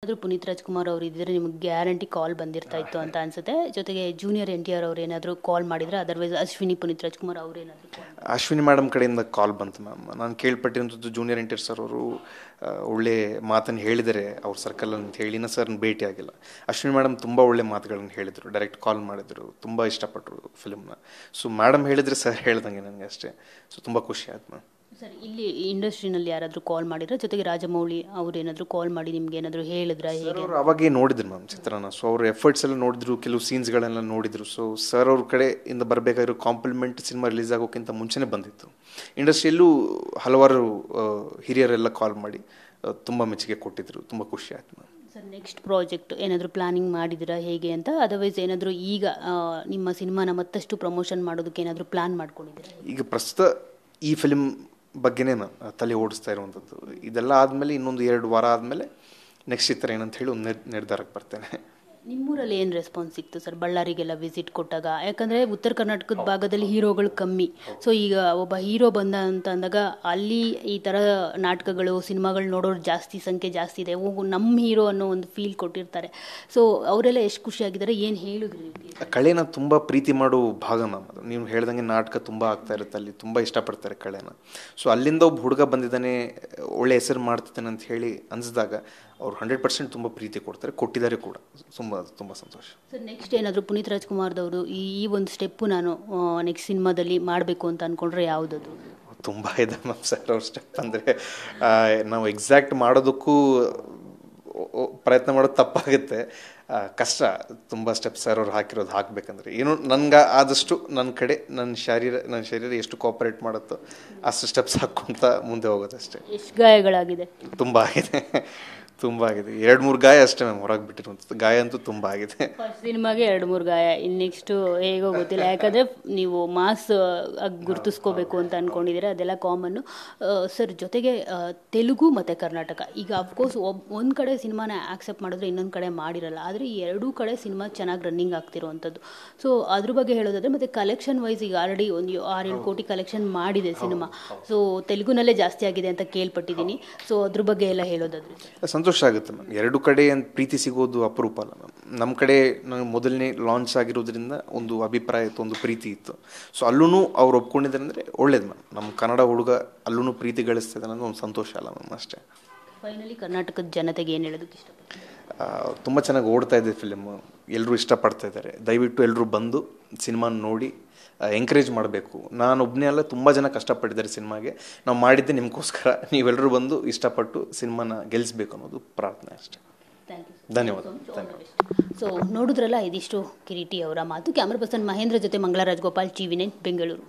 ಆದರೂ ಪುನೀತ್ ರಾಜ್ಕುಮಾರ್ ಅವರು ಇದ್ದರೆ ನಿಮಗೆ ಗ್ಯಾರಂಟಿ ಕಾಲ್ ಬಂದಿರ್ತಾ ಇತ್ತು ಅಂತ ಅನ್ಸುತ್ತೆ. ಜೊತೆಗೆ ಜೂನಿಯರ್ NTR ಅವ್ರು ಏನಾದರೂ ಕಾಲ್ ಮಾಡಿದ್ರೆ, ಅದರ್ವೈಸ್ ಅಶ್ವಿನಿ ಪುನೀತ್ ರಾಜ್ಕುಮಾರ್ ಅವ್ರೇನಾದರೂ ಅಶ್ವಿನಿ ಮೇಡಮ್ ಕಡೆಯಿಂದ ಕಾಲ್ ಬಂತು ಮ್ಯಾಮ್. ನಾನು ಕೇಳ್ಪಟ್ಟಿರುವಂಥದ್ದು ಜೂನಿಯರ್ NTR ಸರ್ ಅವರು ಒಳ್ಳೆ ಮಾತನ್ನು ಹೇಳಿದರೆ ಅವ್ರ ಸರ್ಕಲ್ ಅಂತ ಹೇಳಿನ ಸರ್ನ ಭೇಟಿ ಆಗಿಲ್ಲ. ಅಶ್ವಿನಿ ಮೇಡಮ್ ತುಂಬ ಒಳ್ಳೆ ಮಾತುಗಳನ್ನು ಹೇಳಿದರು, ಡೈರೆಕ್ಟ್ ಕಾಲ್ ಮಾಡಿದರು, ತುಂಬ ಇಷ್ಟಪಟ್ಟರು ಫಿಲ್ಮ್ನ. ಸೊ ಮೇಡಮ್ ಹೇಳಿದರೆ ಸರ್ ಹೇಳ್ದಂಗೆ ನನಗೆ ಅಷ್ಟೇ. ಸೊ ತುಂಬ ಖುಷಿ ಆಯ್ತು ಮ್ಯಾಮ್. ಸರ್, ಇಲ್ಲಿ ಇಂಡಸ್ಟ್ರಿನಲ್ಲಿ ಯಾರಾದರೂ ಕಾಲ್ ಮಾಡಿದ್ರೆ, ಜೊತೆಗೆ ರಾಜಮೌಳಿ ಅವ್ರೇನಾದರೂ ಕಾಲ್ ಮಾಡಿ ನಿಮ್ಗೆ ಏನಾದರೂ ಹೇಳಿದ್ರೆ ಹೇಗೆ? ಅವರು ಅವಾಗೇ ನೋಡಿದ್ರು ಮ್ಯಾಮ್ ಚಿತ್ರನ. ಸೊ ಅವ್ರ ಎಫರ್ಟ್ಸ್ ಎಲ್ಲ ನೋಡಿದ್ರು, ಕೆಲವು ಸೀನ್ಸ್ಗಳೆಲ್ಲ ನೋಡಿದ್ರು. ಸೊ ಸರ್ ಅವ್ರ ಕಡೆಯಿಂದ ಬರಬೇಕಾಗಿರೋ ಕಾಂಪ್ಲಿಮೆಂಟ್ ಸಿನಿಮಾ ರಿಲೀಸ್ ಆಗೋಕ್ಕಿಂತ ಮುಂಚೆನೇ ಬಂದಿತ್ತು. ಇಂಡಸ್ಟ್ರಿಯಲ್ಲೂ ಹಲವಾರು ಹಿರಿಯರೆಲ್ಲ ಕಾಲ್ ಮಾಡಿ ತುಂಬ ಮೆಚ್ಚುಗೆ ಕೊಟ್ಟಿದ್ರು. ತುಂಬ ಖುಷಿ ಆಯ್ತು ಮ್ಯಾಮ್. ಸರ್, ನೆಕ್ಸ್ಟ್ ಪ್ರಾಜೆಕ್ಟ್ ಏನಾದರೂ ಪ್ಲಾನಿಂಗ್ ಮಾಡಿದ್ದೀರಾ ಹೇಗೆ ಅಂತ? ಅದರ್ವೈಸ್ ಏನಾದರೂ ಈಗ ನಿಮ್ಮ ಸಿನಿಮಾನ ಮತ್ತಷ್ಟು ಪ್ರಮೋಷನ್ ಮಾಡೋದಕ್ಕೆ ಏನಾದರೂ ಪ್ಲಾನ್ ಮಾಡ್ಕೊಂಡಿದ್ದೀರಾ? ಈಗ ಪ್ರಸ್ತುತ ಈ ಫಿಲ್ಮ್ ಬಗ್ಗೆನೇ ಮ್ಯಾಮ್ ತಲೆ ಓಡಿಸ್ತಾ ಇರುವಂಥದ್ದು. ಇದೆಲ್ಲ ಆದಮೇಲೆ ಇನ್ನೊಂದು 2 ವಾರ ಆದಮೇಲೆ ನೆಕ್ಸ್ಟ್ ಚಿತ್ರ ಏನಂತ ಹೇಳಿ ಒಂದು ನಿರ್ಧಾರಕ್ಕೆ ಬರ್ತೇನೆ. ನಿಮ್ಮೂರಲ್ಲಿ ಏನು ರೆಸ್ಪಾನ್ಸ್ ಸಿಕ್ತು ಸರ್ ಬಳ್ಳಾರಿಗೆಲ್ಲ ವಿಸಿಟ್ ಕೊಟ್ಟಾಗ? ಯಾಕಂದರೆ ಉತ್ತರ ಕರ್ನಾಟಕದ ಭಾಗದಲ್ಲಿ ಹೀರೋಗಳು ಕಮ್ಮಿ. ಸೊ ಈಗ ಒಬ್ಬ ಹೀರೋ ಬಂದ ಅಂತ ಅಂದಾಗ ಅಲ್ಲಿ ಈ ಥರ ನಾಟಕಗಳು, ಸಿನಿಮಾಗಳು ನೋಡೋರು ಸಂಖ್ಯೆ ಜಾಸ್ತಿ ಇದೆ. ನಮ್ಮ ಹೀರೋ ಅನ್ನೋ ಒಂದು ಫೀಲ್ ಕೊಟ್ಟಿರ್ತಾರೆ. ಸೊ ಅವರೆಲ್ಲ ಎಷ್ಟು ಖುಷಿಯಾಗಿದ್ದಾರೆ, ಏನು ಹೇಳಿದ್ರಿ? ಕಳೆನ ತುಂಬ ಪ್ರೀತಿ ಮಾಡೋ ಭಾಗ ಮ್ಯಾಮ್ ಅದು. ನೀವು ಹೇಳ್ದಂಗೆ ನಾಟಕ ತುಂಬ ಆಗ್ತಾ ಇರುತ್ತೆ, ಅಲ್ಲಿ ತುಂಬ ಇಷ್ಟಪಡ್ತಾರೆ ಕಳೆನ. ಸೊ ಅಲ್ಲಿಂದ ಒಬ್ಬ ಹುಡುಗ ಬಂದಿದ್ದಾನೆ, ಒಳ್ಳೆ ಹೆಸರು ಮಾಡ್ತಿದ್ದಾನೆ ಅಂತ ಹೇಳಿ ಅನಿಸಿದಾಗ ಅವ್ರು 100% ತುಂಬ ಪ್ರೀತಿ ಕೊಡ್ತಾರೆ, ಕೊಟ್ಟಿದ್ದಾರೆ ಕೂಡ. ತುಂಬ ಸಂತೋಷ. ಸರ್, ನೆಕ್ಸ್ಟ್ ಏನಾದರೂ ಪುನೀತ್ ರಾಜ್ಕುಮಾರ್ದವರು ಈ ಒಂದು ಸ್ಟೆಪ್ಪು ನಾನು ನೆಕ್ಸ್ಟ್ ಸಿನಿಮಾದಲ್ಲಿ ಮಾಡಬೇಕು ಅಂತ ಅಂದ್ಕೊಂಡ್ರೆ ಯಾವುದದು? ತುಂಬ ಇದೆ ಮ್ಯಾಮ್ ಸರ್ ಅವ್ರ ಸ್ಟೆಪ್. ಅಂದರೆ ನಾವು ಎಕ್ಸಾಕ್ಟ್ ಮಾಡೋದಕ್ಕೂ ಪ್ರಯತ್ನ ಮಾಡೋದು ತಪ್ಪಾಗುತ್ತೆ, ಕಷ್ಟ. ತುಂಬ ಸ್ಟೆಪ್ ಸರ್ ಅವ್ರು ಹಾಕಬೇಕಂದ್ರೆ ಏನು ನನಗೆ ಆದಷ್ಟು ನನ್ನ ಶರೀರ ಎಷ್ಟು ಕೋಆಪರೇಟ್ ಮಾಡುತ್ತೋ ಅಷ್ಟು ಸ್ಟೆಪ್ಸ್ ಹಾಕ್ಕೊಂತ ಮುಂದೆ ಹೋಗೋದಷ್ಟೇ. ಎಷ್ಟು ಗಾಯಗಳಾಗಿದೆ? ತುಂಬ ಆಗಿದೆ. 2-3 ಗಾಯ ಅಷ್ಟೇ ಮ್ಯಾಮ್ ಹೊರಗೆ ಬಿಟ್ಟಿರುವಂಥದ್ದು. ಗಾಯ ಅಂತೂ ತುಂಬ ಆಗಿದೆ. ಫಸ್ಟ್ ಸಿನಿಮಾಗೆ 2-3 ಗಾಯ, ಇನ್ನು ನೆಕ್ಸ್ಟು ಹೇಗೋ ಗೊತ್ತಿಲ್ಲ. ಯಾಕಂದರೆ ನೀವು ಮಾಸ್ ಗುರುತಿಸ್ಕೋಬೇಕು ಅಂತ ಅಂದ್ಕೊಂಡಿದ್ದೀರಾ, ಅದೆಲ್ಲ ಕಾಮನ್ನು. ಸರ್, ಜೊತೆಗೆ ತೆಲುಗು ಮತ್ತು ಕರ್ನಾಟಕ ಈಗ ಅಫ್ಕೋರ್ಸ್ ಒಂದು ಕಡೆ ಸಿನಿಮಾನ ಆಕ್ಸೆಪ್ಟ್ ಮಾಡಿದ್ರೆ ಇನ್ನೊಂದು ಕಡೆ ಮಾಡಿರಲ್ಲ. ಆದರೆ ಈ 2 ಕಡೆ ಸಿನಿಮಾ ಚೆನ್ನಾಗಿ ರನ್ನಿಂಗ್ ಆಗ್ತಿರುವಂಥದ್ದು. ಸೊ ಅದ್ರ ಬಗ್ಗೆ ಹೇಳೋದಾದರೆ, ಮತ್ತು ಕಲೆಕ್ಷನ್ ವೈಸ್ ಈಗ ಆಲ್ರೆಡಿ ಒಂದು 6-7 ಕೋಟಿ ಕಲೆಕ್ಷನ್ ಮಾಡಿದೆ ಸಿನಿಮಾ. ಸೊ ತೆಲುಗುನಲ್ಲೇ ಜಾಸ್ತಿ ಆಗಿದೆ ಅಂತ ಕೇಳ್ಪಟ್ಟಿದ್ದೀನಿ. ಸೊ ಅದ್ರ ಬಗ್ಗೆ ಎಲ್ಲ ಹೇಳೋದಾದ್ರೆ ಸಂತೋಷ ಆಗುತ್ತೆ ಮ್ಯಾಮ್. 2 ಕಡೆ ಪ್ರೀತಿ ಸಿಗೋದು ಅಪರೂಪ ಅಲ್ಲ ಮ್ಯಾಮ್. ನಮ್ಮ ಕಡೆ ಮೊದಲನೇ ಲಾಂಚ್ ಆಗಿರೋದ್ರಿಂದ ಒಂದು ಅಭಿಪ್ರಾಯ ಇತ್ತು, ಒಂದು ಪ್ರೀತಿ ಇತ್ತು. ಸೊ ಅಲ್ಲೂ ಅವ್ರು ಒಪ್ಕೊಂಡಿದ್ದಾರೆ ಅಂದರೆ ಒಳ್ಳೇದು ಮ್ಯಾಮ್. ನಮ್ಮ ಕನ್ನಡ ಹುಡುಗ ಅಲ್ಲೂ ಪ್ರೀತಿ ಗಳಿಸ್ತಿದೆ ಅನ್ನೋದು ಒಂದು ಸಂತೋಷ ಅಲ್ಲ ಮ್ಯಾಮ್, ಅಷ್ಟೇ. ಫೈನಲಿ ಕರ್ನಾಟಕದ ಜನತೆಗೆ ಏನು ಹೇಳೋದಕ್ಕೆ ಇಷ್ಟಪಡ್ತೀನಿ? ತುಂಬ ಚೆನ್ನಾಗಿ ಓಡ್ತಾ ಇದೆ ಫಿಲ್ಮ್, ಎಲ್ಲರೂ ಇಷ್ಟಪಡ್ತಾ ಇದ್ದಾರೆ. ದಯವಿಟ್ಟು ಎಲ್ಲರೂ ಬಂದು ಸಿನಿಮಾನ ನೋಡಿ ಎಂಕರೇಜ್ ಮಾಡಬೇಕು. ನಾನು ಒಬ್ಬನೇ ಅಲ್ಲ, ತುಂಬ ಜನ ಕಷ್ಟಪಟ್ಟಿದ್ದಾರೆ ಸಿನಿಮಾಗೆ. ನಾವು ಮಾಡಿದ್ದೆ ನಿಮಗೋಸ್ಕರ. ನೀವೆಲ್ಲರೂ ಬಂದು ಇಷ್ಟಪಟ್ಟು ಸಿನಿಮಾನ ಗೆಲ್ಲಿಸ್ಬೇಕು ಅನ್ನೋದು ಪ್ರಾರ್ಥನೆ ಅಷ್ಟೇ. ಧನ್ಯವಾದ. ಸೊ ನೋಡಿದ್ರಲ್ಲ, ಇದಿಷ್ಟು ಕಿರೀಟಿ ಅವರ ಮಾತು. ಕ್ಯಾಮ್ರಾ ಪರ್ಸನ್ ಮಹೇಂದ್ರ ಜೊತೆ ಮಂಗಳರಾಜ್ ಗೋಪಾಲ್, TV9 ಬೆಂಗಳೂರು.